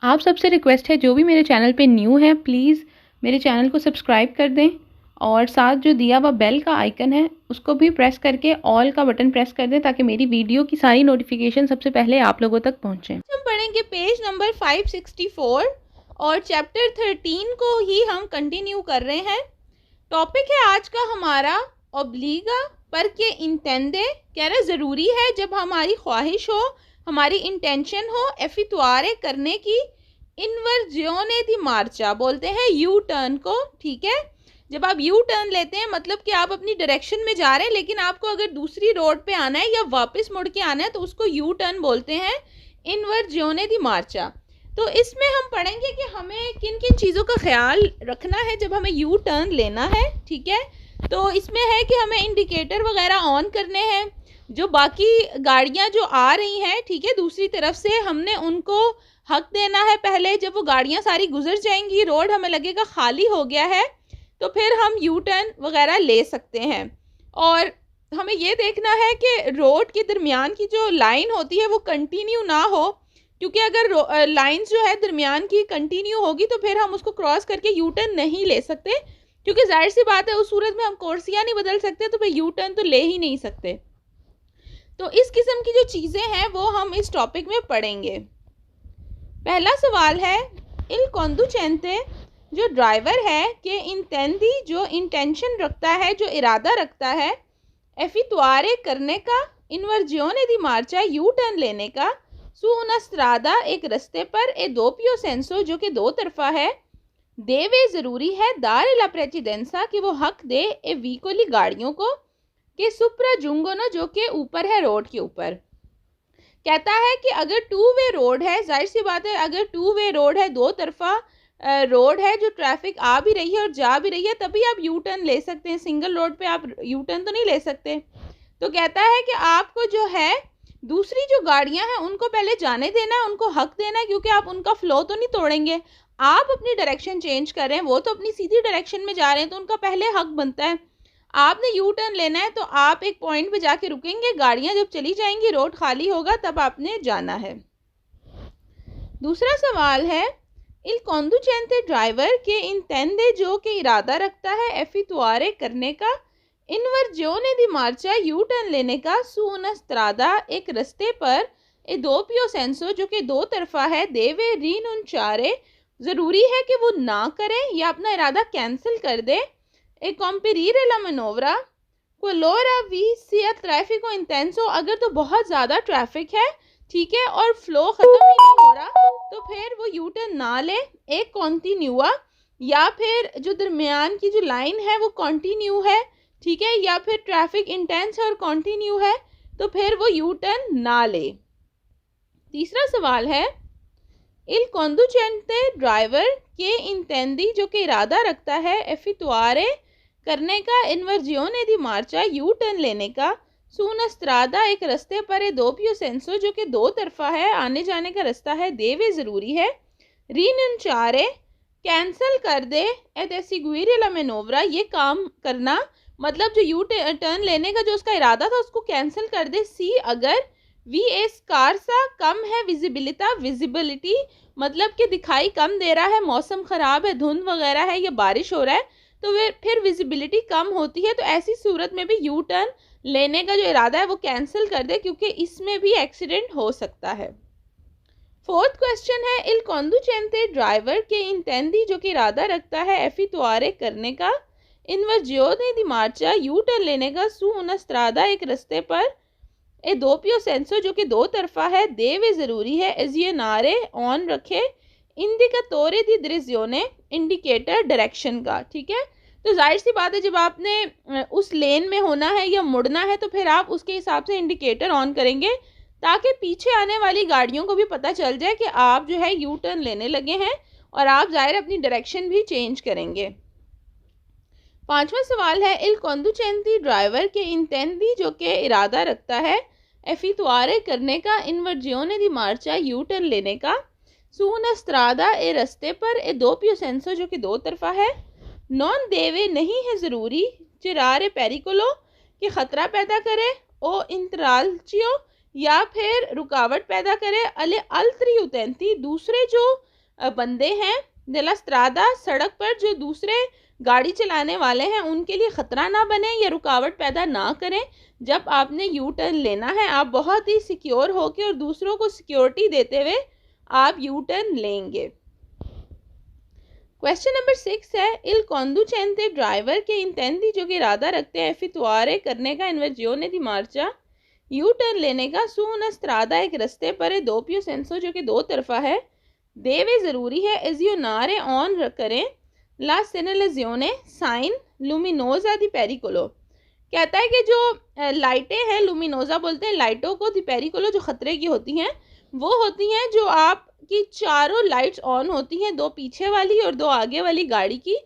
आप सबसे रिक्वेस्ट है, जो भी मेरे चैनल पे न्यू है प्लीज़ मेरे चैनल को सब्सक्राइब कर दें और साथ जो दिया हुआ बेल का आइकन है उसको भी प्रेस करके ऑल का बटन प्रेस कर दें ताकि मेरी वीडियो की सारी नोटिफिकेशन सबसे पहले आप लोगों तक पहुंचे। हम पढ़ेंगे पेज नंबर 564 और चैप्टर 13 को ही हम कंटिन्यू कर रहे हैं। टॉपिक है आज का हमारा ओब्लिगा पर के इंटेंडे। कह रहे ज़रूरी है जब हमारी ख्वाहिश हो, हमारी इंटेंशन हो एफितुआरे करने की, इन्वर्जियोने दी मार्चा बोलते हैं यू टर्न को। ठीक है, जब आप यू टर्न लेते हैं मतलब कि आप अपनी डायरेक्शन में जा रहे हैं लेकिन आपको अगर दूसरी रोड पे आना है या वापस मुड़ के आना है तो उसको यू टर्न बोलते हैं, इन्वर्जियोने दी मार्चा। तो इसमें हम पढ़ेंगे कि हमें किन किन चीज़ों का ख्याल रखना है जब हमें यू टर्न लेना है। ठीक है, तो इसमें है कि हमें इंडिकेटर वगैरह ऑन करने हैं। जो बाकी गाड़ियां जो आ रही हैं, ठीक है, दूसरी तरफ से हमने उनको हक देना है। पहले जब वो गाड़ियां सारी गुजर जाएंगी, रोड हमें लगेगा खाली हो गया है, तो फिर हम यू टर्न वगैरह ले सकते हैं। और हमें ये देखना है कि रोड के दरमियान की जो लाइन होती है वो कंटिन्यू ना हो, क्योंकि अगर लाइंस जो है दरमियान की कंटिन्यू होगी तो फिर हम उसको क्रॉस करके यू टर्न नहीं ले सकते, क्योंकि जाहिर सी बात है उस सूरत में हम कोर्सिया नहीं बदल सकते, तो फिर यू टर्न तो ले ही नहीं सकते। तो इस किस्म की जो चीज़ें हैं वो हम इस टॉपिक में पढ़ेंगे। पहला सवाल है, इल कॉन्डुचेंटे जो ड्राइवर है कि इंटेंदी जो इंटेंशन रखता है, जो इरादा रखता है एफितुआरे करने का, इन्वर्जियोने दी मार्चा यू टर्न लेने का, सु उना स्ट्रादा एक रस्ते पर, ए दोपियो सेंसो जो कि दो तरफा है, देवे ज़रूरी है दार ला प्रेसिडेंसा कि वो हक दे ए वीकोली गाड़ियों को, कि सुप्रा जुंगोनो जो कि ऊपर है, रोड के ऊपर। कहता है कि अगर टू वे रोड है, जाहिर सी बात है अगर टू वे रोड है, दो तरफा रोड है, जो ट्रैफिक आ भी रही है और जा भी रही है, तभी आप यू टर्न ले सकते हैं। सिंगल रोड पे आप यू टर्न तो नहीं ले सकते। तो कहता है कि आपको जो है दूसरी जो गाड़ियां हैं उनको पहले जाने देना है, उनको हक देना है, क्योंकि आप उनका फ्लो तो नहीं तोड़ेंगे। आप अपनी डायरेक्शन चेंज कर रहे हैं, वो तो अपनी सीधी डायरेक्शन में जा रहे हैं, तो उनका पहले हक बनता है। आपने यू टर्न लेना है तो आप एक पॉइंट पे जाके रुकेंगे, गाड़ियां जब चली जाएंगी, रोड खाली होगा, तब आपने जाना है। दूसरा सवाल है, इल कॉन्डुचेंटे ड्राइवर के इंटेंडे जो कि इरादा रखता है एफितुआरे करने का, इन्वर्जियोने दी मार्चा यू टर्न लेने का, सु उना स्ट्रादा एक रस्ते पर, ए दोपियो सेंसो जो कि दो तरफा है, देवे रिनुंचारे ज़रूरी है कि वो ना करें या अपना इरादा कैंसिल कर दे, e comperire la manovra qualora vi sia traffico intenso अगर तो बहुत ज़्यादा ट्रैफिक है, ठीक है, और फ्लो ख़त्म ही नहीं हो रहा, तो फिर वो यू टर्न ना ले। एक कॉन्टिन्यूआ या फिर जो दरमियान की जो लाइन है वो कॉन्टिन्यू है, ठीक है, या फिर ट्रैफिक इंटेंस है और कॉन्टिन्यू है, तो फिर वो यू टर्न ना ले। तीसरा सवाल है, इल कॉन्डुचेंटे ड्राइवर के इंटेंदी जो कि इरादा रखता है एफितुआरे करने का, इन्वर्जियोने दी मार्चा यू टर्न लेने का, सूना स्ट्रादा एक रस्ते पर है, दोपियो सेंसो जो कि दो तरफा है, आने जाने का रास्ता है, देवे ज़रूरी है, रिनुंचारे कैंसिल कर दे, एट एसिगुइरे ला मेनोवरा ये काम करना, मतलब जो यू टर्न लेने का जो उसका इरादा था उसको कैंसिल कर दे। सी अगर वी एस कार सा कम है, विजिबिलिटी मतलब कि दिखाई कम दे रहा है, मौसम ख़राब है, धुंध वगैरह है या बारिश हो रहा है, तो फिर विजिबिलिटी कम होती है, तो ऐसी सूरत में भी यू टर्न लेने का जो इरादा है वो कैंसिल कर दे, क्योंकि इसमें भी एक्सीडेंट हो सकता है। फोर्थ क्वेश्चन है, इल कॉन्डुचेंटे ड्राइवर के इंटेंदी जो कि इरादा रखता है एफितुआरे करने का, इन्वर्जियोने दी मार्चा यू टर्न लेने का, सु उना स्ट्रादा एक रस्ते पर, ए दोपियो सेंसो जो कि दो तरफा है, देवे ज़रूरी है, एजियनारे ऑन रखे, इंडिकेटोरे दी डिरेzione इंडिकेटर डायरेक्शन का। ठीक है, तो जाहिर सी बात है जब आपने उस लेन में होना है या मुड़ना है तो फिर आप उसके हिसाब से इंडिकेटर ऑन करेंगे, ताकि पीछे आने वाली गाड़ियों को भी पता चल जाए कि आप जो है यू टर्न लेने लगे हैं, और आप ज़ाहिर अपनी डायरेक्शन भी चेंज करेंगे। पांचवा सवाल है, इल कॉन्डुचेंटी ड्राइवर के इंटेंदी जो कि इरादा रखता है एफितुआरे करने का, इन्वर्जियोने दी मार्चा यू टर्न लेने का, सूना स्ट्रादा ए रस्ते पर, ए दोपियो सेंसो जो कि दो तरफा है, नॉन देवे नहीं है ज़रूरी, चिरारे पेरिकोलो कि ख़तरा पैदा करे, ओ इंतरालचियो या फिर रुकावट पैदा करे, अले अल्त्री उतैंती दूसरे जो बंदे हैं। नella strada सड़क पर जो दूसरे गाड़ी चलाने वाले हैं उनके लिए ख़तरा ना बने या रुकावट पैदा ना करें। जब आपने यू टर्न लेना है आप बहुत ही सिक्योर होकर और दूसरों को सिक्योरिटी देते हुए आप यू टर्न लेंगे। क्वेश्चन नंबर 6 है, इल conducente ड्राइवर के इंटेंदी जो कि इरादा रखते हैं एफितुआरे करने का इन्वर्जियोने दी मार्चा यू टर्न लेने का सू una strada एक रस्ते पर है दोपियो सेंसो जो कि दो तरफा है। देवे ज़रूरी है एजियोनारे ऑन करें ला सेनलेजियोने साइन लुमिनोजा दी पेरिकोलो। कहता है कि जो लाइटें हैं, लुमिनोजा बोलते हैं लाइटों को, दी पेरिकोलो जो ख़तरे की होती हैं वो होती हैं जो आपकी चारों लाइट्स ऑन होती हैं, दो पीछे वाली और दो आगे वाली गाड़ी की।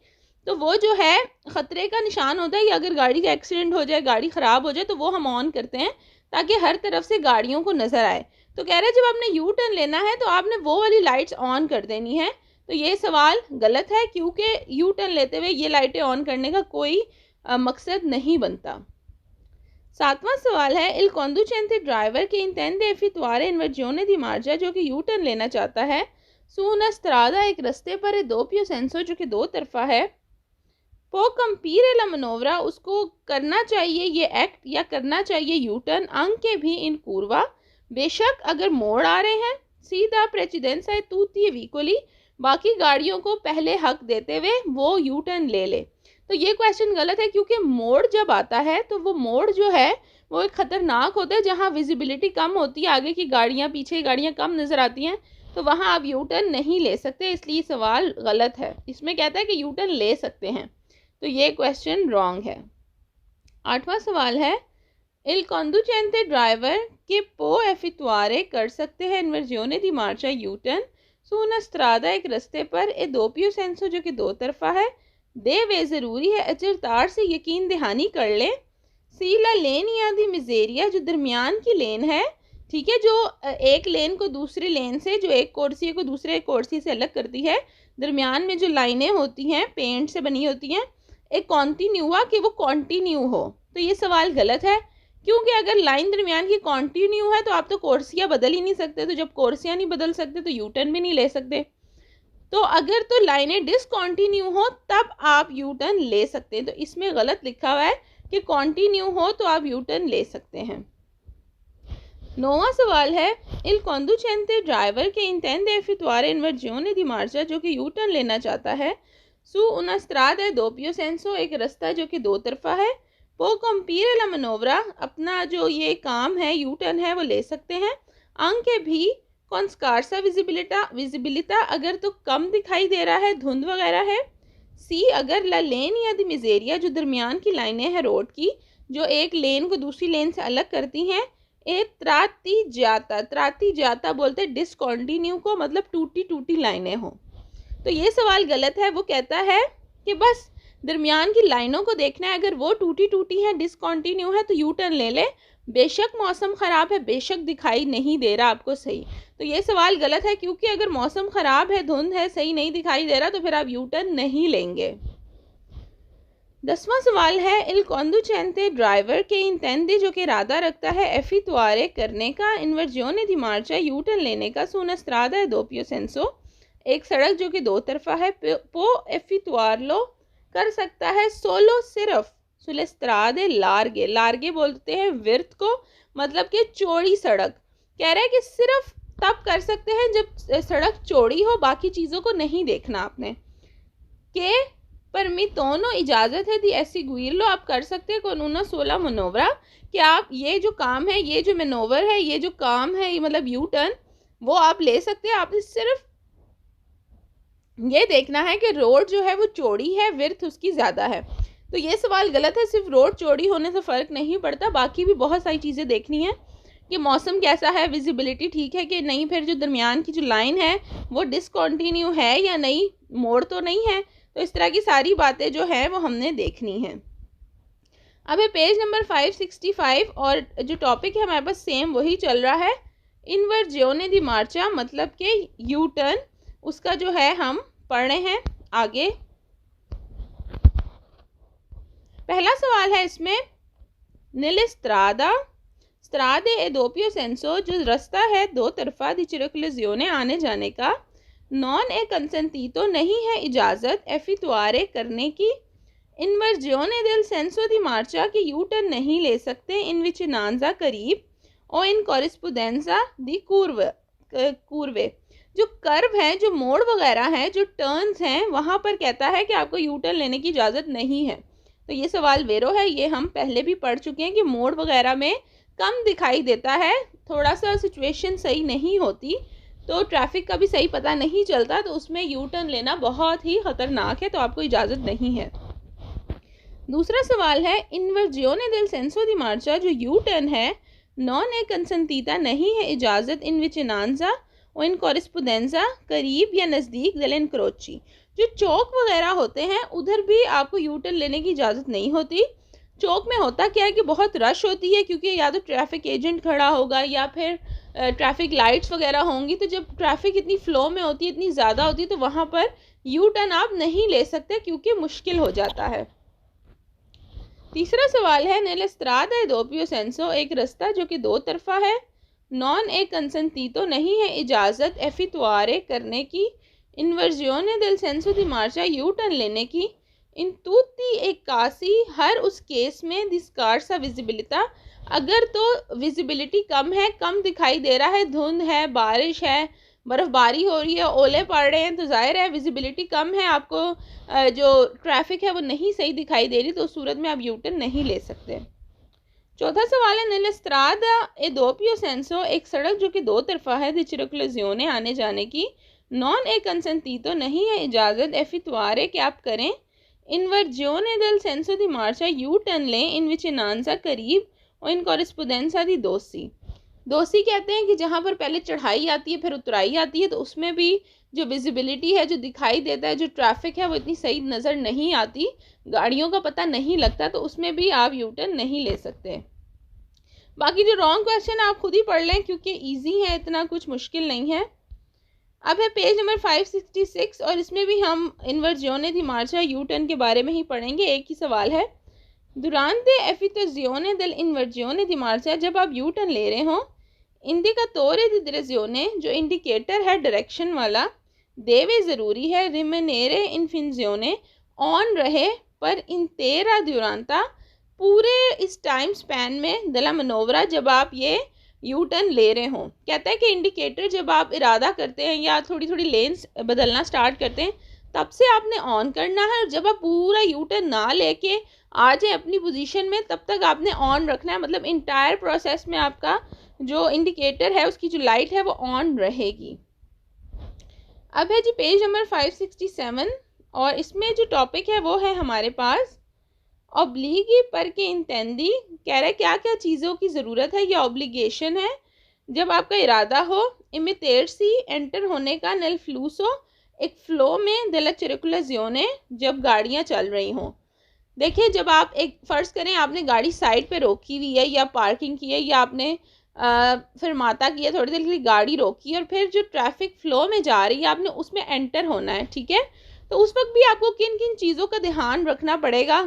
तो वो जो है ख़तरे का निशान होता है कि अगर गाड़ी का एक्सीडेंट हो जाए, गाड़ी ख़राब हो जाए तो वो हम ऑन करते हैं ताकि हर तरफ से गाड़ियों को नज़र आए। तो कह रहे हैं जब आपने यू टर्न लेना है तो आपने वो वाली लाइट्स ऑन कर देनी है। तो ये सवाल गलत है क्योंकि यू टर्न लेते हुए ये लाइटें ऑन करने का कोई मकसद नहीं बनता। 7वां सवाल है, इल conducente ड्राइवर के इंटेंडे एफितुआरे इन्वर्जियोने दी मार्जा जो कि यू टर्न लेना चाहता है su una strada एक रस्ते पर है दोपियो सेंसो जो कि दो तरफा है। पो कंपीरे ला मनोवरा उसको करना चाहिए ये एक्ट या करना चाहिए यू टर्न अंके भी इन पूर्वा बेशक अगर मोड़ आ रहे हैं। सीधा प्रेसिडेंस है तूती वीकोली बाकी गाड़ियों को पहले हक देते हुए वो यू टर्न ले ले। तो ये क्वेश्चन गलत है क्योंकि मोड़ जब आता है तो वो मोड़ जो है वो एक ख़तरनाक होता है जहाँ विजिबिलिटी कम होती है, आगे की गाड़ियाँ पीछे की गाड़ियाँ कम नज़र आती हैं, तो वहाँ आप यू टर्न नहीं ले सकते, इसलिए सवाल गलत है। इसमें कहता है कि यू टर्न ले सकते हैं, तो ये क्वेश्चन रॉन्ग है। 8वां सवाल है, इल conducente ड्राइवर के पो एफितुआरे कर सकते हैं इन्वर्जियोने दी मार्चा U turn su una strada एक रस्ते पर ए दोपियो सेंसो जो कि दो तरफा है। दे वे ज़रूरी है अचरतार से यकीन दहानी कर लें। सीला लेन या दी मिजेरिया जो दरमियान की लेन है, ठीक है, जो एक लेन को दूसरी लेन से, जो एक कोर्सी को दूसरे कोर्सी से अलग करती है, दरमियान में जो लाइनें होती हैं पेंट से बनी होती हैं, एक कॉन्टिन्यूआ कि वो कॉन्टिन्यू हो। तो ये सवाल गलत है क्योंकि अगर लाइन दरमियान की कॉन्टिन्यू है तो आप तो कोर्सियाँ बदल ही नहीं सकते, तो जब कोर्सियाँ नहीं बदल सकते तो यू टर्न भी नहीं ले सकते। तो अगर तो लाइनें डिसकॉन्टिन्यू हो तब आप यू टर्न ले सकते हैं, तो इसमें गलत लिखा हुआ है कि कॉन्टिन्यू हो तो आप यू टर्न ले सकते हैं। 9वां सवाल है, इल conducente ड्राइवर के इंटेंडे एफितुआरे इन्वर्जियोने दी मार्चा जो कि यू टर्न लेना चाहता है su una strada दोपियो सेंसो एक रास्ता जो कि दो तरफा है। पो कंपीरे ला मनोवरा अपना जो ये काम है यू टर्न है वो ले सकते हैं। अंके भी कौन स्कारसा विजिबिलिटा अगर तो कम दिखाई दे रहा है, धुंध वगैरह है। सी अगर ला लेन या दी मिजेरिया जो दरमियान की लाइनें हैं रोड की, जो एक लेन को दूसरी लेन से अलग करती हैं। ए त्राती जाता बोलते हैं डिसकॉन्टिन्यू को, मतलब टूटी टूटी लाइनें हो। तो ये सवाल गलत है, वो कहता है कि बस दरमियान की लाइनों को देखना है, अगर वो टूटी टूटी है डिसकॉन्टिन्यू है तो यू टर्न ले ले, बेशक मौसम ख़राब है, बेशक दिखाई नहीं दे रहा आपको सही, तो ये सवाल गलत है क्योंकि अगर मौसम ख़राब है, धुंध है, सही नहीं दिखाई दे रहा तो फिर आप यू टर्न नहीं लेंगे। 10वां सवाल है, इल conducente ड्राइवर के इंटेंडे जो कि इरादा रखता है एफितुआरे करने का इन्वर्जियोने दी मार्चा यू टर्न लेने का su una strada दोपियो सेंसो एक सड़क जो कि दो तरफा है। पो एफितुआरलो कर सकता है सोलो सिर्फ सुले स्त्रादे लार्गे, लार्गे बोलते हैं विर्थ को, मतलब कि चौड़ी सड़क। कह रहा है कि सिर्फ तब कर सकते हैं जब सड़क चौड़ी हो, बाकी चीज़ों को नहीं देखना आपने। के परमितोनो इजाज़त है दी ऐसी गुइरलो आप कर सकते हैं कानूना 16 मनोवरा कि आप ये जो काम है, ये जो मनोवर है, ये जो काम है, ये मतलब यू टर्न वो आप ले सकते हैं। आपने सिर्फ ये देखना है कि रोड जो है वो चौड़ी है, विर्थ उसकी ज़्यादा है। तो ये सवाल गलत है, सिर्फ रोड चौड़ी होने से फ़र्क नहीं पड़ता, बाकी भी बहुत सारी चीज़ें देखनी है कि मौसम कैसा है, विजिबिलिटी ठीक है कि नहीं, फिर जो दरमियान की जो लाइन है वो डिसकॉन्टिन्यू है या नहीं, मोड़ तो नहीं है। तो इस तरह की सारी बातें जो हैं वो हमने देखनी है। अब है पेज नंबर 565 और जो टॉपिक है हमारे पास सेम वही चल रहा है, इन्वर्जियोने दी मार्चा मतलब कि यू टर्न, उसका जो है हम पढ़ रहे हैं आगे। पहला सवाल है इसमें, निल स्त्रादा स्त्रादे ए दोपियो सेंसो जो रास्ता है दो तरफा दी चिरकुलजियोने आने जाने का नॉन ए कंसेंटीतो नहीं है इजाज़त एफितुआरे करने की, इन्वर्जियोने दिल सेंसो दी मार्चा कि यू टर्न नहीं ले सकते इन विचिनांजा करीब और इन कॉरिस्पोंडेंजा दी कूर्वे। जो कर्व है, जो मोड़ वगैरह हैं, जो टर्न्स हैं, वहाँ पर कहता है कि आपको यू टर्न लेने की इजाज़त नहीं है। तो ये सवाल वेरो है, ये हम पहले भी पढ़ चुके हैं कि मोड़ वगैरह में कम दिखाई देता है, थोड़ा सा सिचुएशन सही नहीं होती तो ट्रैफिक का भी सही पता नहीं चलता, तो उसमें यू टर्न लेना बहुत ही ख़तरनाक है, तो आपको इजाज़त नहीं है। दूसरा सवाल है इन्वर्जियोने दिल सेंसो दी मार्चा, जो यू टर्न है नॉन ए कंसेंटीता नहीं है इजाज़त इन विचिनांजा और इन कॉरिस्पोंडेंजा करीब या नज़दीक दिल इनक्रोची। जो चौक वगैरह होते हैं उधर भी आपको यू टर्न लेने की इजाज़त नहीं होती। चौक में होता क्या है कि बहुत रश होती है, क्योंकि या तो ट्रैफिक एजेंट खड़ा होगा या फिर ट्रैफिक लाइट्स वगैरह होंगी, तो जब ट्रैफिक इतनी फ़्लो में होती है, इतनी ज़्यादा होती है, तो वहाँ पर यू टर्न आप नहीं ले सकते क्योंकि मुश्किल हो जाता है। तीसरा सवाल है नेलेस्त्रादा ए दोपियो सेंसो, एक रास्ता जो कि दो तरफा है, नॉन ए कंसेंटीतो नहीं है इजाज़त एफितुआरे करने की, इन्वर्जियोने दिल सेंसो दी मार्चा यू टर्न लेने की, इन तूती एक कासी हर उस केस में दिस्कार सा विजिबिलिटा, अगर तो विजिबिलिटी कम है, कम दिखाई दे रहा है, धुंध है, बारिश है, बर्फ़बारी हो रही है, ओले पड़ रहे हैं, तो जाहिर है विजिबिलिटी कम है, आपको जो ट्रैफिक है वो नहीं सही दिखाई दे रही, तो उस सूरत में आप यू टर्न नहीं ले सकते। चौथा सवाल है नेलेस्त्रादा ए दोपियो सेंसो, एक सड़क जो कि दो तरफा है दी चिरकुलेजियोने आने जाने की, नॉन ए कंसेंटीतो नहीं है इजाज़त एफितुआरे कि आप करें, इन्वर्जियोने दिल सेंसो दी मार्चा यू टर्न लें इन विचिनांजा करीब और इन कॉरिस्पोंडेंसा दी दोसी। दोसी कहते हैं कि जहाँ पर पहले चढ़ाई आती है फिर उतराई आती है, तो उसमें भी जो विजिबिलिटी है, जो दिखाई देता है, जो ट्रैफिक है वो इतनी सही नज़र नहीं आती, गाड़ियों का पता नहीं लगता, तो उसमें भी आप यू टर्न नहीं ले सकते। बाकी जो रॉन्ग क्वेश्चन आप खुद ही पढ़ लें क्योंकि ईजी है, इतना कुछ मुश्किल नहीं है। अब है पेज नंबर 566 और इसमें भी हम इन्वर्जियोने दी मार्चा यू टर्न के बारे में ही पढ़ेंगे। एक ही सवाल है, दुरांते एफितजियोने दिल इन्वर्जियोने दी मार्चा, जब आप यू टर्न ले रहे हों, इंडिकातोरे दी दिरेजियोने, जो इंडिकेटर है डायरेक्शन वाला, देवे ज़रूरी है, रिमेनेरे इनफिंजियोने, ऑन रहे, पर इंतेरा दुरांता, पूरे इस टाइम स्पैन में, दला मनोवरा, जब आप ये यू टर्न ले रहे हों। कहता है कि इंडिकेटर जब आप इरादा करते हैं या थोड़ी थोड़ी लेन्स बदलना स्टार्ट करते हैं, तब से आपने ऑन करना है, और जब आप पूरा यू टर्न ना लेके आ जाए अपनी पोजीशन में, तब तक आपने ऑन रखना है। मतलब इंटायर प्रोसेस में आपका जो इंडिकेटर है, उसकी जो लाइट है वो ऑन रहेगी। अब है जी पेज नंबर 567 और इसमें जो टॉपिक है वो है हमारे पास ऑब्लिगी पर के इंटेंदी। कह रहा है क्या क्या चीज़ों की ज़रूरत है या ऑब्लिगेशन है जब आपका इरादा हो इमितेरसी एंटर होने का, नेल फ्लूसो एक फ़्लो में, दला चिरकुलाजियोने जब गाड़ियाँ चल रही हों। देखिए, जब आप एक फ़र्ज़ करें आपने गाड़ी साइड पे रोकी हुई है या पार्किंग की है, या आपने फिर माता की है, थोड़ी देर के लिए गाड़ी रोकी और फिर जो ट्रैफिक फ़्लो में जा रही है आपने उसमें एंटर होना है, ठीक है। तो उस वक्त भी आपको किन किन चीज़ों का ध्यान रखना पड़ेगा,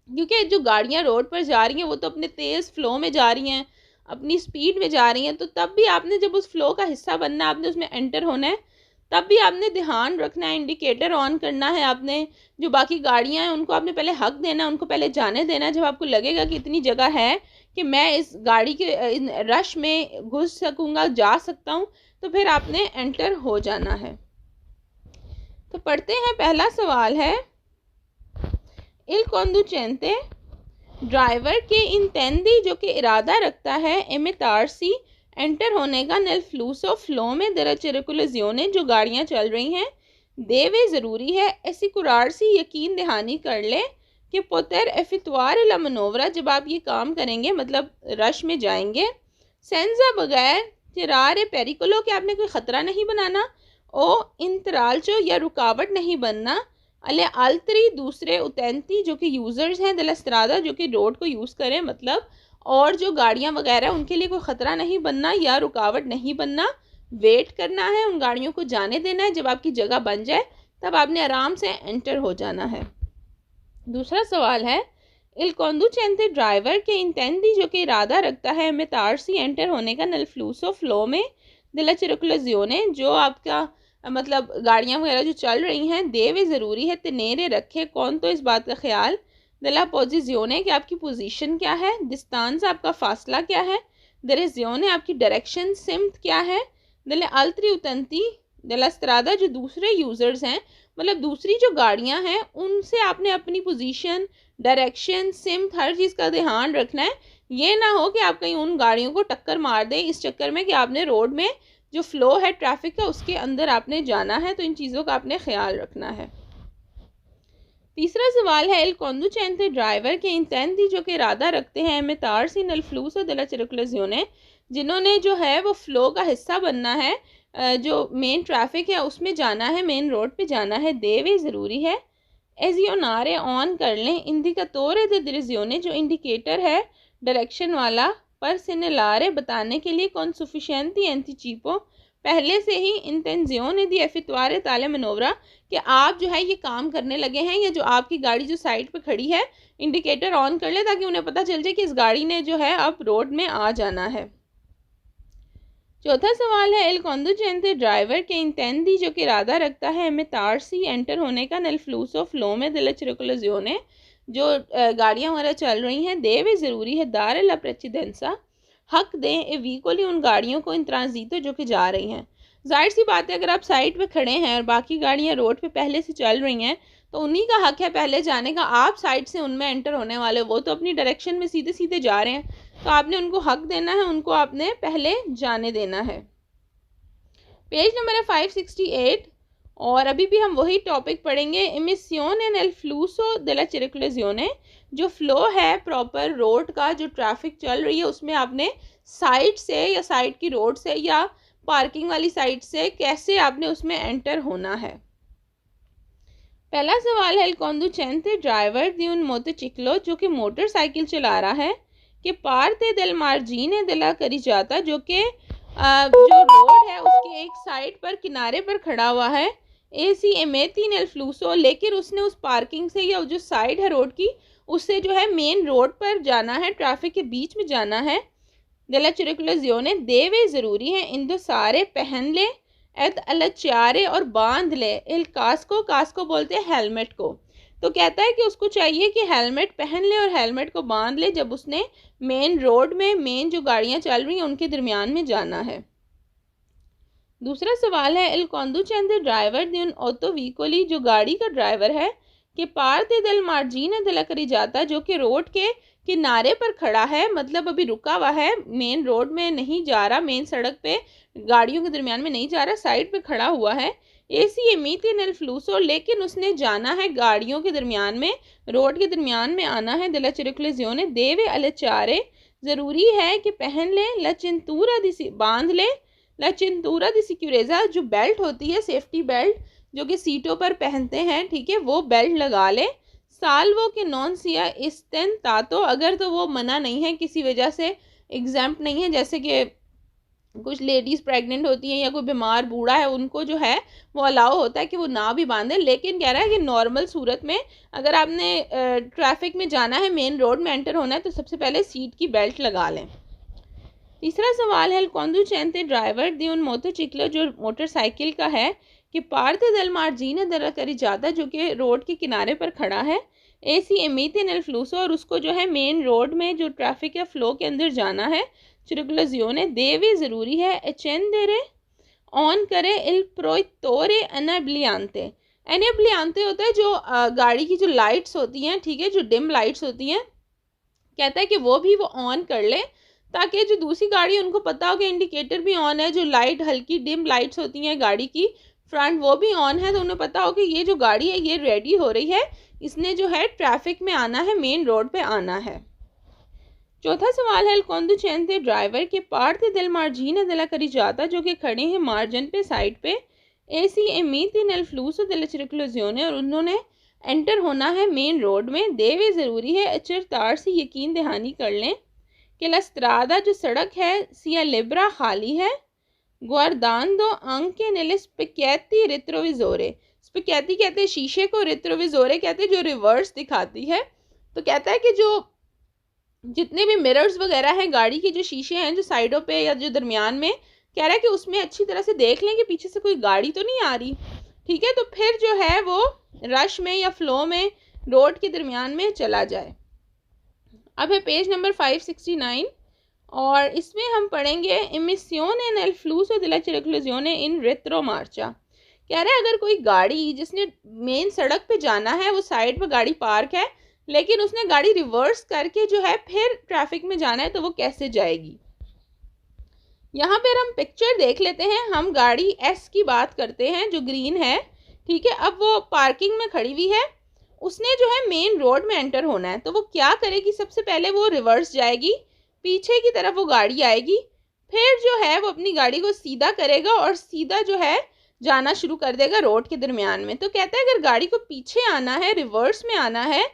क्योंकि जो गाड़ियाँ रोड पर जा रही हैं वो तो अपने तेज़ फ़्लो में जा रही हैं, अपनी स्पीड में जा रही हैं, तो तब भी आपने जब उस फ़्लो का हिस्सा बनना है, आपने उसमें एंटर होना है, तब भी आपने ध्यान रखना है, इंडिकेटर ऑन करना है आपने। जो बाकी गाड़ियाँ हैं उनको आपने पहले हक देना है, उनको पहले जाने देना है। जब आपको लगेगा कि इतनी जगह है कि मैं इस गाड़ी के रश में घुस सकूँगा, जा सकता हूँ, तो फिर आपने एंटर हो जाना है। तो पढ़ते हैं, पहला सवाल है इल कॉन्डुचेंटे, ड्राइवर के इंटेंदी जो कि इरादा रखता है एमितारसी एंटर होने का, नेल फ्लूसो फ़्लो में, दरा चिरकुलाजियोने जो गाड़ियाँ चल रही हैं, देवे ज़रूरी है, ऐसी कुरारसी यकीन दहानी कर ले कि पोतर एफितवार ला मनोवरा जब आप ये काम करेंगे, मतलब रश में जाएंगे, सेंजा बगैर तिरारे पेरिकुलो कि आपने कोई ख़तरा नहीं बनाना, ओ इंतरालचो या रुकावट नहीं बनना, अले आल्तरी दूसरे उतैंती जो कि यूज़र्स हैं, दलस्त्रादा जो कि रोड को यूज़ करें, मतलब और जो गाड़ियाँ वगैरह उनके लिए कोई ख़तरा नहीं बनना या रुकावट नहीं बनना, वेट करना है, उन गाड़ियों को जाने देना है। जब आपकी जगह बन जाए तब आपने आराम से एंटर हो जाना है। दूसरा सवाल है इल कॉन्डुचेंटे ड्राइवर के इंटेंदी जो कि इरादा रखता है मेतारसी एंटर होने का, नल फ्लूसो फ़्लो में, दला चिरकुलाजियोने जो आपका मतलब गाड़ियाँ वगैरह जो चल रही हैं, देवे ज़रूरी है तेनेरे रखे कौन, तो इस बात का ख्याल, दला पोजिजियोने कि आपकी पोजीशन क्या है, दिस्तान से आपका फासला क्या है, दरेजियोने आपकी डायरेक्शन सिम्त क्या है, दले अल्त्री उतंती दला स्त्रादा जो दूसरे यूज़र्स हैं, मतलब दूसरी जो गाड़ियां हैं उनसे आपने अपनी पोजीशन, डायरेक्शन, सिम्त हर चीज़ का ध्यान रखना है। ये ना हो कि आप कहीं उन गाड़ियों को टक्कर मार दें इस चक्कर में कि आपने रोड में जो फ्लो है ट्रैफिक का उसके अंदर आपने जाना है, तो इन चीज़ों का आपने ख्याल रखना है। तीसरा सवाल है, एल कॉन्डुचेंटे ड्राइवर के इंटेंदी जो कि इरादा रखते हैं मेतार सी नल फ्लूस दला चिरकुलजियोने, जिन्होंने जो है वो फ्लो का हिस्सा बनना है, जो मेन ट्रैफिक है उसमें जाना है, मेन रोड पे जाना है, देवे ज़रूरी है एजियोनारे ऑन कर लें, इंडिकेटोरे दे दिरेजियोने जो इंडिकेटर है डायरेक्शन वाला, पर सिनेलारे बताने के लिए कौन सुफिशिएंटी एंटीचिपो पहले से ही इंटेंजियोने दी एफितवारे ताले मनोवरा कि आप जो है ये काम करने लगे हैं, या जो आपकी गाड़ी जो साइड पे खड़ी है इंडिकेटर ऑन कर ले ताकि उन्हें पता चल जाए कि इस गाड़ी ने जो है अब रोड में आ जाना है। चौथा सवाल है, एल कॉन्डुचेंटे ड्राइवर के इंटेंदी जो कि इरादा रखता है मेतार सी एंटर होने का नल फ्लूसो फ्लो में दला चिरकुलजियोने जो गाड़ियाँ हमारा चल रही हैं, देवे ज़रूरी है दार ला प्रेसिडेंसा हक दें ए वीकोली उन गाड़ियों को इन ट्रांजितो जो कि जा रही हैं। जाहिर सी बात है, अगर आप साइड पे खड़े हैं और बाकी गाड़ियाँ रोड पे पहले से चल रही हैं तो उन्हीं का हक है पहले जाने का, आप साइड से उनमें एंटर होने वाले, वो तो अपनी डायरेक्शन में सीधे सीधे जा रहे हैं, तो आपने उनको हक देना है, उनको आपने पहले जाने देना है। पेज नंबर है 568 और अभी भी हम वही टॉपिक पढ़ेंगे, इमिसियोने नल फ्लूसो दला चिरकुलजियोने जो फ्लो है प्रॉपर रोड का, जो ट्रैफिक चल रही है उसमें आपने साइड से या साइड की रोड से या पार्किंग वाली साइड से कैसे आपने उसमें एंटर होना है। पहला सवाल है, कॉन्डुचेंटे ड्राइवर दी उन मोटरसाइकिलो जो कि मोटरसाइकिल चला रहा है कि पारते दिल मार्जिने दिला करी जाता जो कि जो रोड है उसके एक साइड पर किनारे पर खड़ा हुआ है, एसी एमेती नल फ्लूसो लेकिन उसने उस पार्किंग से या जो साइड है रोड की उससे जो है मेन रोड पर जाना है, ट्रैफिक के बीच में जाना है, दला चिरकुलजियोने देवे ज़रूरी है इंदो सारे पहन ले एद अलचारे और बांध ले इल कास्को, कास्को बोलते हैं हेलमेट को, तो कहता है कि उसको चाहिए कि हेलमेट पहन ले और हेलमेट को बांध ले जब उसने मेन रोड में मेन जो गाड़ियां चल रही हैं उनके दरमियान में जाना है। दूसरा सवाल है, एल कॉन्डुचेंटे ड्राइवर दी उन ऑटो व्हीकोली जो गाड़ी का ड्राइवर है कि पारते दल मार्जिन दला करी जाता जो कि रोड के किनारे पर खड़ा है, मतलब अभी रुका हुआ है, मेन रोड में नहीं जा रहा, मेन सड़क पे गाड़ियों के दरमियान में नहीं जा रहा, साइड पे खड़ा हुआ है, एसी एमीती नल फ्लूसो लेकिन उसने जाना है गाड़ियों के दरमियान में, रोड के दरमियान में आना है, दला चिरकुलजियोने देवे अलचारे ज़रूरी है कि पहन ले, ला चिंतूरा दी बांध ले, ला चिंतूरा दी सिक्योरेजा जो बेल्ट होती है सेफ्टी बेल्ट जो कि सीटों पर पहनते हैं, ठीक है, वो बेल्ट लगा ले, साल्वो के नॉन सिया इस्तेन तातो अगर तो वो मना नहीं है किसी वजह से एग्जाम्प्ट नहीं है, जैसे कि कुछ लेडीज़ प्रेग्नेंट होती हैं या कोई बीमार बूढ़ा है उनको जो है वो अलाउ होता है कि वो ना भी बांधे, लेकिन कह रहा है कि नॉर्मल सूरत में अगर आपने ट्रैफिक में जाना है, मेन रोड में एंटर होना है तो सबसे पहले सीट की बेल्ट लगा लें। तीसरा सवाल है, कॉन्डुचेंटे ड्राइवर दी उन मोटरसाइकिल जो मोटरसाइकिल का है कि पार्थे दल मार्जिन दरा करी जाता जो कि रोड के किनारे पर खड़ा है, एसी एमीते नल फ्लूसो और उसको जो है मेन रोड में जो ट्रैफिक या फ्लो के अंदर जाना है, चिरकुलजियोने देवी ज़रूरी है एचेंडेरे ऑन करे इल प्रोइतोरे अनेब्लियांते, एनेब्लियांते होता है जो गाड़ी की जो लाइट्स होती हैं, ठीक है, जो डिम लाइट्स होती हैं, कहता है कि वो भी वो ऑन कर ले ताकि जो दूसरी गाड़ी उनको पता हो कि इंडिकेटर भी ऑन है, जो लाइट हल्की डिम लाइट्स होती हैं गाड़ी की फ्रंट वो भी ऑन है, तो उन्हें पता हो कि ये जो गाड़ी है ये रेडी हो रही है, इसने जो है ट्रैफिक में आना है, मेन रोड पे आना है। चौथा सवाल है, कॉन्डुचेंटे ड्राइवर के पार्थे दिल मार्जिन दिला करी जाता जो कि खड़े हैं मार्जिन पे साइड पे, एसी एमीती नल फ्लूसो दिल चिरकुलजियोने और उन्होंने एंटर होना है मेन रोड में, देवे ज़रूरी है अचर तार से यकीन दहानी कर लें कि लस्त्रादा जो सड़क है सिया लिब्रा खाली है, गुआरदांदो अंके नेले स्पिकैती रिट्रोविजोरे, स्पिकैती कहते हैं शीशे को, रिट्रोविजोरे कहते हैं जो रिवर्स दिखाती है, तो कहता है कि जो जितने भी मिरर्स वगैरह हैं गाड़ी के जो शीशे हैं जो साइडों पे या जो दरमियान में कह रहा है कि उसमें अच्छी तरह से देख लें कि पीछे से कोई गाड़ी तो नहीं आ रही, ठीक है। तो फिर जो है वो रश में या फ्लो में रोड के दरमियान में चला जाए। अब है पेज नंबर 569 और इसमें हम पढ़ेंगे इमिसियोने nel flusso della circolazione in retromarcia। कह रहा है अगर कोई गाड़ी जिसने मेन सड़क पे जाना है, वो साइड पे गाड़ी पार्क है, लेकिन उसने गाड़ी रिवर्स करके जो है फिर ट्रैफिक में जाना है, तो वो कैसे जाएगी। यहाँ पर हम पिक्चर देख लेते हैं। हम गाड़ी एस की बात करते हैं जो ग्रीन है, ठीक है। अब वो पार्किंग में खड़ी हुई है, उसने जो है मेन रोड में एंटर होना है, तो वो क्या करेगी, सबसे पहले वो रिवर्स जाएगी, पीछे की तरफ वो गाड़ी आएगी, फिर जो है वो अपनी गाड़ी को सीधा करेगा और सीधा जो है जाना शुरू कर देगा रोड के दरमियान में। तो कहता है अगर गाड़ी को पीछे आना है, रिवर्स में आना है,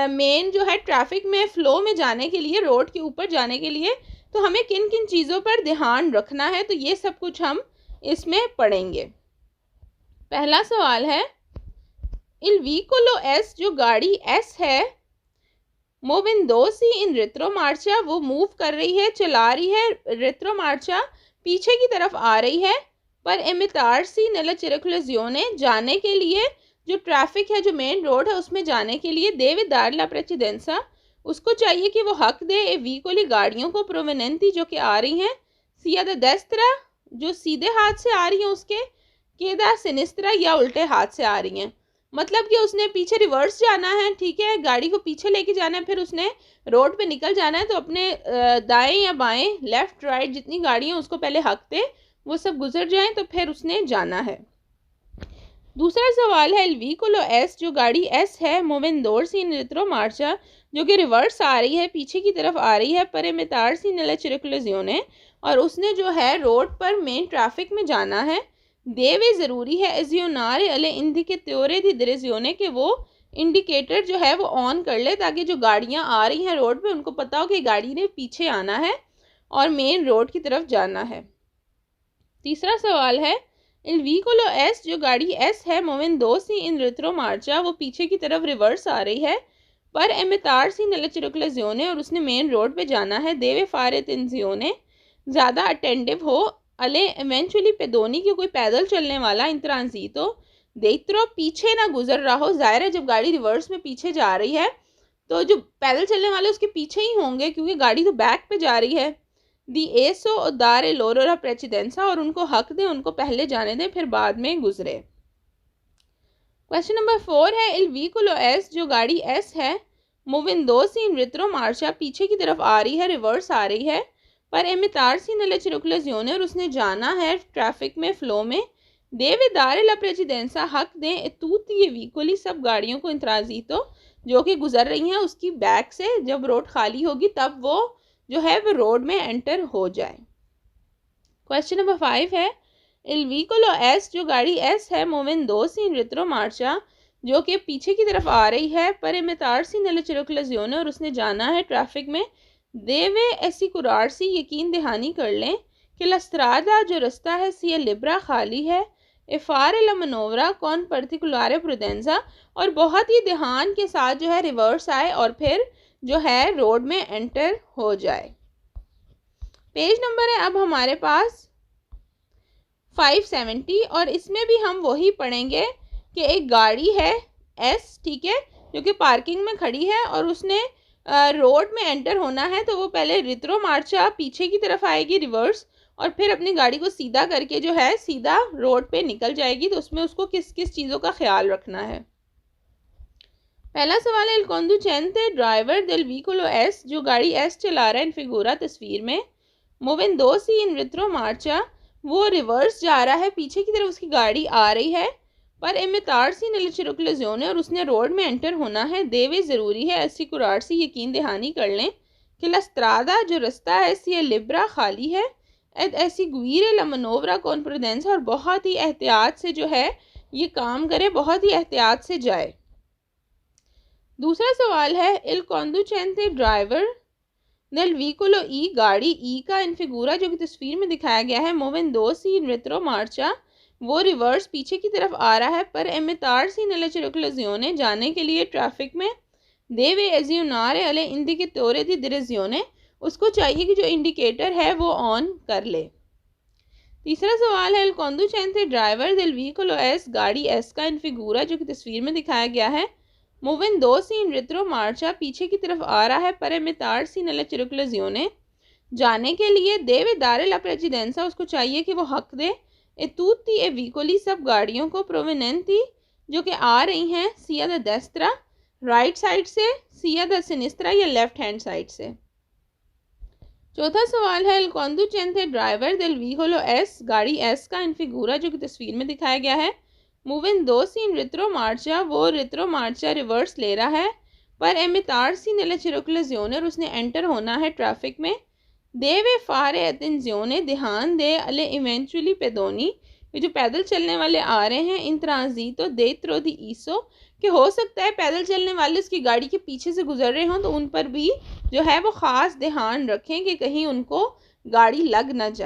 मेन जो है ट्रैफिक में फ्लो में जाने के लिए, रोड के ऊपर जाने के लिए, तो हमें किन किन चीज़ों पर ध्यान रखना है, तो ये सब कुछ हम इसमें पढ़ेंगे। पहला सवाल है il veicolo S जो गाड़ी S है, मोविंदोसी इन रेट्रोमार्चा, वो मूव कर रही है, चला रही है, रेट्रोमार्चा पीछे की तरफ आ रही है, पर इमितारसी नella circolazione जाने के लिए, जो ट्रैफिक है, जो मेन रोड है उसमें जाने के लिए, देवे दार ला प्रेसिडेंसा, उसको चाहिए कि वो हक दे ए वीकोली गाड़ियों को, प्रोवेनेंती जो कि आ रही हैं, सिया द डेस्त्रा जो सीधे हाथ से आ रही हैं उसके, केदा सिनिस्त्रा या उल्टे हाथ से आ रही हैं। मतलब कि उसने पीछे रिवर्स जाना है, ठीक है, गाड़ी को पीछे लेके जाना है, फिर उसने रोड पे निकल जाना है, तो अपने दाएं या बाएं, लेफ्ट राइट जितनी गाड़ी हैं उसको पहले हक दे, वो सब गुजर जाएं, तो फिर उसने जाना है। दूसरा सवाल है il veicolo S जो गाड़ी S है, मोविंदोसी इन रेट्रोमार्चा जो कि रिवर्स आ रही है, पीछे की तरफ आ रही है, पर इमितारसी nella circolazione, और उसने जो है रोड पर मेन ट्रैफिक में जाना है, देवे ज़रूरी है एजियोनारे अले इंडिकेटोरे दी direzione के वो इंडिकेटर जो है वो ऑन कर ले, ताकि जो गाड़ियां आ रही हैं रोड पे उनको पता हो कि गाड़ी ने पीछे आना है और मेन रोड की तरफ जाना है। तीसरा सवाल है il veicolo S जो गाड़ी S है, मोविंदोसी इन रेट्रोमार्चा, वो पीछे की तरफ रिवर्स आ रही है, पर इमितारसी nella circolazione, और उसने मेन रोड पे जाना है, देवे फारे attenzione ज़्यादा अटेंटिव हो, अले इवेंचुअली पेदोनी की कोई पैदल चलने वाला, इन ट्रांजिटो देत्रो पीछे ना गुजर रहा हो। ज़ाहिर है जब गाड़ी रिवर्स में पीछे जा रही है तो जो पैदल चलने वाले उसके पीछे ही होंगे, क्योंकि गाड़ी तो बैक पे जा रही है। दी एसो और दारे लोरोरा प्रेसिडेंसा, और उनको हक दें, उनको पहले जाने दें, फिर बाद में गुजरे। क्वेश्चन नंबर 4 है il veicolo S जो गाड़ी S है, मोविंदोसी इन रेट्रोमार्चा पीछे की तरफ आ रही है, रिवर्स आ रही है, पर इमितारसी nella circolazione, और उसने जाना है ट्रैफिक में, फ्लो में, देवे दारे ला प्रेसिडेंसा हक दें तूती ये वीकोली सब गाड़ियों को, इंट्रांजिटो जो कि गुजर रही हैं उसकी बैक से, जब रोड खाली होगी तब वो जो है वो रोड में एंटर हो जाए। क्वेश्चन नंबर 5 है il veicolo S जो गाड़ी S है, मोविंदोसी इन रेट्रोमार्चा जो कि पीछे की तरफ आ रही है, पर इमितारसी nella circolazione, और उसने जाना है ट्रैफिक में, देवे ऐसी कुरारसी यकीन दहानी कर लें कि लस्त्रादा जो रास्ता है, सिया लिब्रा खाली है, इफ़ारे ला मनोवरा कौन पर्टिकुलारे प्रुडेंसा, और बहुत ही ध्यान के साथ जो है रिवर्स आए और फिर जो है रोड में एंटर हो जाए। पेज नंबर है अब हमारे पास 570, और इसमें भी हम वही पढ़ेंगे कि एक गाड़ी है S, ठीक है, जो कि पार्किंग में खड़ी है और उसने रोड में एंटर होना है, तो वो पहले रेट्रोमार्चा पीछे की तरफ आएगी रिवर्स, और फिर अपनी गाड़ी को सीधा करके जो है सीधा रोड पे निकल जाएगी। तो उसमें उसको किस किस चीज़ों का ख्याल रखना है। पहला सवाल है il conducente driver del veicolo S जो गाड़ी S चला रहा है, इन फिगूरा तस्वीर में, मोविंदोसी इन रेट्रोमार्चा वो रिवर्स जा रहा है, पीछे की तरफ उसकी गाड़ी आ रही है, पर इमितारसी nella circolazione, और उसने रोड में एंटर होना है, देवे ज़रूरी है ऐसी कुरारसी यकीन दहानी कर लें कि लस्त्रादा जो रास्ता है, सिया लिब्रा खाली है, ऐसी गुइरे ला मनोवरा कौन प्रुडेंसा, और बहुत ही एहतियात से जो है ये काम करे, बहुत ही एहतियात से जाए। दूसरा सवाल है il conducente driver del veicolo E गाड़ी E का इन फिगूरा जो कि तस्वीर में दिखाया गया है, मोविंदोसी इन रेट्रोमार्चा वो रिवर्स पीछे की तरफ आ रहा है, पर इमितारसी nella circolazione जाने के लिए ट्रैफिक में, देवे एजियोनारे अले इंडिकेटोरे दी direzione उसको चाहिए कि जो इंडिकेटर है वो ऑन कर ले। तीसरा सवाल है, el conducente driver del vehículo es, गाड़ी एस का इन फिगूरा जो कि तस्वीर में दिखाया गया है, moviéndose en retromarcha, पीछे की तरफ आ रहा है, para imitarsi nella circolazione, जाने के लिए, deve dare la precedenza, उसको चाहिए कि वो हक दे, e tutti e veicoli, सब गाड़ियों को, provenienti, जो कि आ रही हैं, sia da destra, right side से, sia da sinistra, या लेफ्ट हैंड साइड से। चौथा सवाल है, el conducente driver del vehículo es, गाड़ी एस का इन फिगूरा जो कि तस्वीर में दिखाया गया है, moviéndose en retromarcha, वो retromarcha रिवर्स ले रहा है, पर imitarsi nella circolazione, और उसने एंटर होना है ट्रैफिक में, deve fare attenzione, ध्यान दे, alle eventuali pedoni, ये जो पैदल चलने वाले आ रहे हैं, इन ट्रांजिटो dietro di esso, कि हो सकता है पैदल चलने वाले उसकी गाड़ी के पीछे से गुजर रहे हों, तो उन पर भी जो है वो ख़ास ध्यान रखें कि कहीं उनको गाड़ी लग ना जाए।